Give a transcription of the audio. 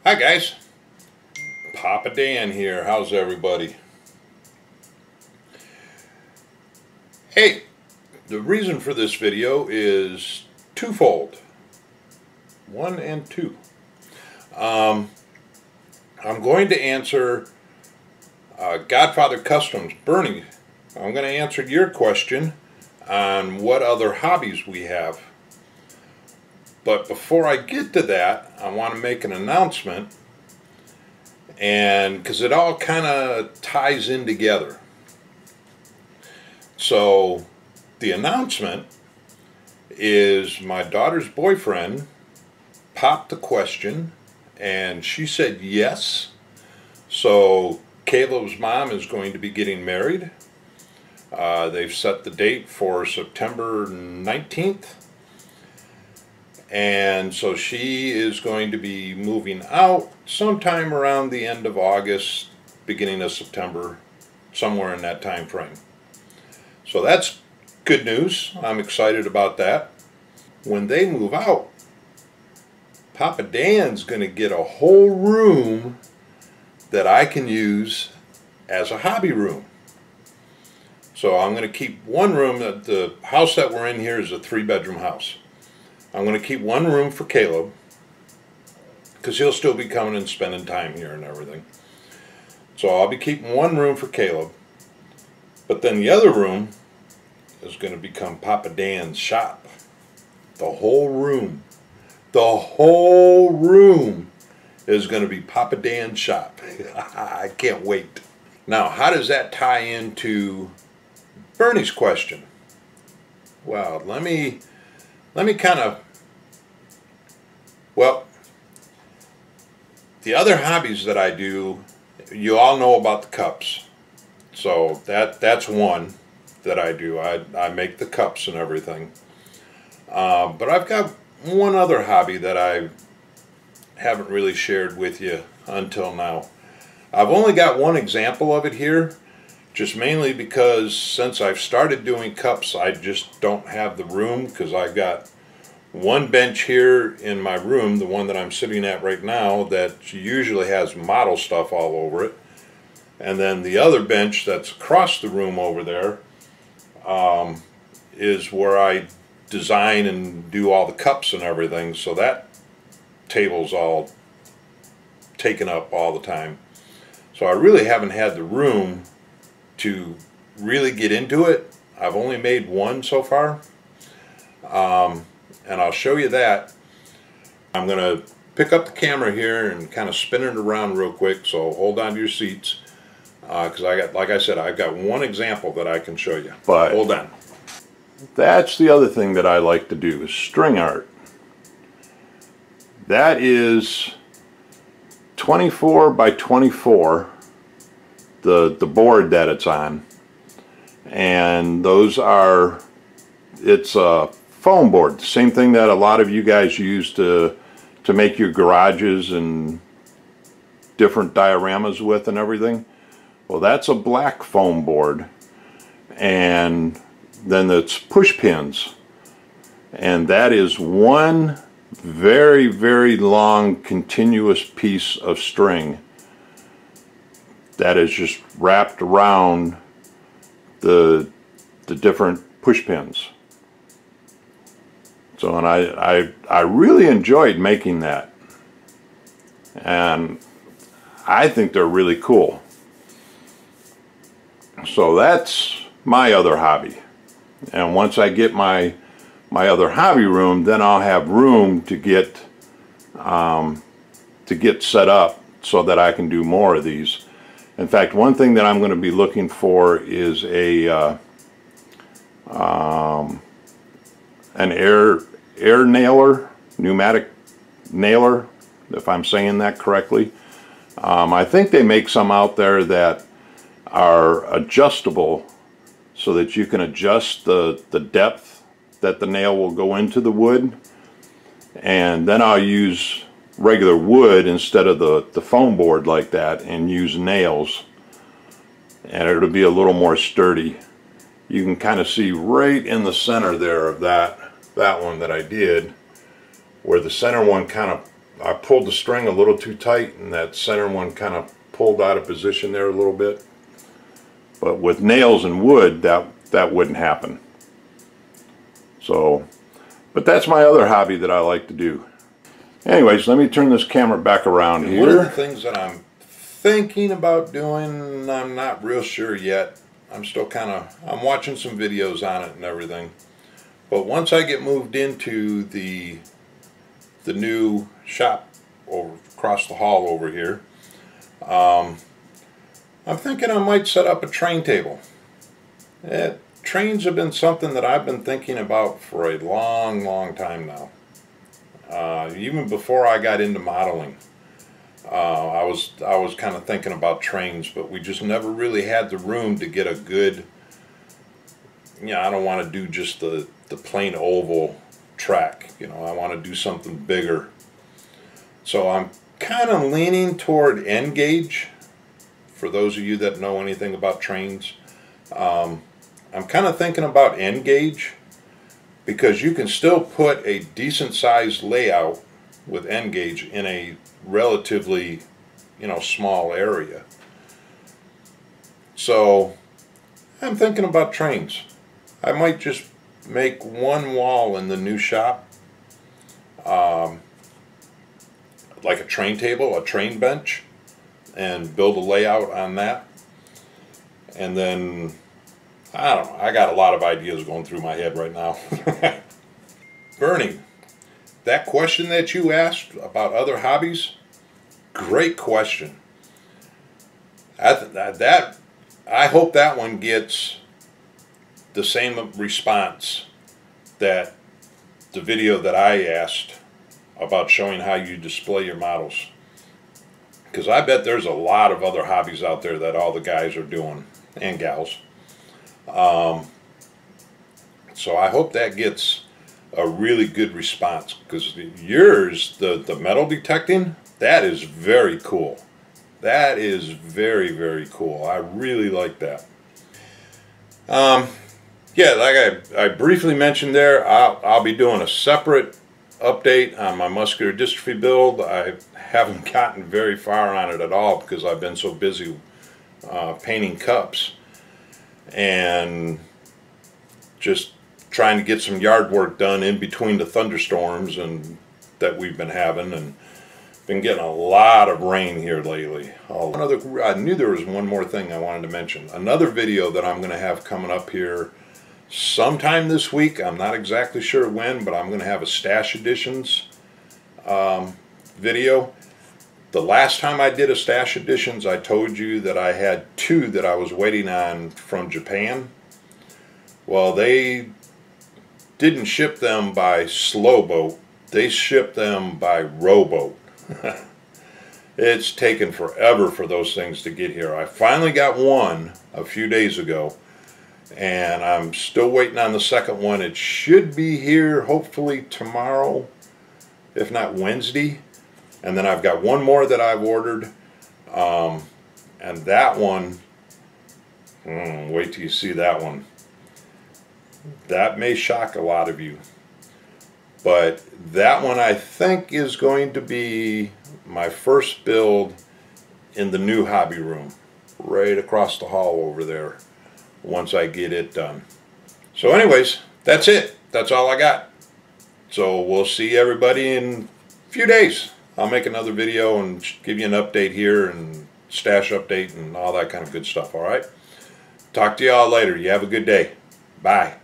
Hi guys, Papa Dan here. How's everybody? Hey, the reason for this video is twofold. One and two. I'm going to answer Godfather Customs, Bernie. I'm going to answer your question on what other hobbies we have. But before I get to that, I want to make an announcement, and because it all kind of ties in together. So the announcement is my daughter's boyfriend popped the question and she said yes. So Caleb's mom is going to be getting married. They've set the date for September 19th. And so she is going to be moving out sometime around the end of August, beginning of September, somewhere in that time frame. So that's good news. I'm excited about that. When they move out, Papa Dan's going to get a whole room that I can use as a hobby room. So I'm going to keep one room. The house that we're in here is a 3-bedroom house. I'm going to keep one room for Caleb, because he'll still be coming and spending time here and everything. So I'll be keeping one room for Caleb, but then the other room is going to become Papa Dan's shop. The whole room is going to be Papa Dan's shop. I can't wait. Now, how does that tie into Bernie's question? Well, let me kind of, well, the other hobbies that I do, you all know about the cups. So that's one that I do. I make the cups and everything. But I've got one other hobby that I haven't really shared with you until now. I've only got one example of it here, just mainly because since I've started doing cups, I just don't have the room, because I've got one bench here in my room, the one that I'm sitting at right now, that usually has model stuff all over it. And then the other bench that's across the room over there is where I design and do all the cups and everything. So that table's all taken up all the time. So I really haven't had the room to really get into it. I've only made one so far. And I'll show you that. I'm going to pick up the camera here and kind of spin it around real quick, so hold on to your seats, because like I said, I've got one example that I can show you. But hold on. That's the other thing that I like to do, is string art. That is 24 by 24, the board that it's on, and those are, it's a foam board, the same thing that a lot of you guys use to make your garages and different dioramas with and everything. Well, that's a black foam board, and then it's push pins, and that is one very, very long continuous piece of string that is just wrapped around the different push pins. So, and I really enjoyed making that, and I think they're really cool. So that's my other hobby, and once I get my other hobby room, then I'll have room to get set up so that I can do more of these. In fact, one thing that I'm going to be looking for is an air nailer, pneumatic nailer, if I'm saying that correctly. I think they make some out there that are adjustable, so that you can adjust the depth that the nail will go into the wood. And then I'll use regular wood instead of the foam board like that, and use nails, and it'll be a little more sturdy. You can kind of see right in the center there of that one that I did, where the center one kind of I pulled the string a little too tight, and that center one kind of pulled out of position there a little bit. But with nails and wood, that wouldn't happen. So, but that's my other hobby that I like to do. Anyways, let me turn this camera back around here. One of the things that I'm thinking about doing, I'm not real sure yet. I'm still I'm watching some videos on it and everything. But once I get moved into the new shop over across the hall over here, I'm thinking I might set up a train table. Trains have been something that I've been thinking about for a long time now. Even before I got into modeling, I was kind of thinking about trains, but we just never really had the room to get a good, I don't want to do just the plain oval track. I want to do something bigger. So I'm kind of leaning toward N gauge. For those of you that know anything about trains, I'm kind of thinking about N gauge, because you can still put a decent sized layout with N gauge in a relatively small area. So I'm thinking about trains. I might just make one wall in the new shop like a train table, a train bench, and build a layout on that. And then I don't know, I got a lot of ideas going through my head right now. Bernie, that question that you asked about other hobbies, great question. I hope that one gets the same response that the video that I asked about showing how you display your models. Because I bet there's a lot of other hobbies out there that all the guys are doing, and gals. So I hope that gets a really good response, because yours, the metal detecting, that is very cool. That is very cool. I really like that. Yeah, like I briefly mentioned there, I'll be doing a separate update on my muscular dystrophy build. I haven't gotten very far on it at all because I've been so busy painting cups and just trying to get some yard work done in between the thunderstorms and that we've been having, and been getting a lot of rain here lately. I knew there was one more thing I wanted to mention. Another video that I'm going to have coming up here sometime this week. I'm not exactly sure when, but I'm going to have a Stash Editions video. The last time I did a Stash Editions, I told you that I had 2 that I was waiting on from Japan. Well, they didn't ship them by slow boat. They shipped them by rowboat. It's taken forever for those things to get here. I finally got one a few days ago, and I'm still waiting on the second one. It should be here hopefully tomorrow, if not Wednesday. And then I've got one more that I've ordered, and that one, wait till you see that one. That may shock a lot of you, but that one I think is going to be my first build in the new hobby room right across the hall over there once I get it done. So anyways, that's it. That's all I got. So we'll see everybody in a few days. I'll make another video and give you an update here and stash update and all that kind of good stuff, alright? Talk to y'all later. You have a good day. Bye.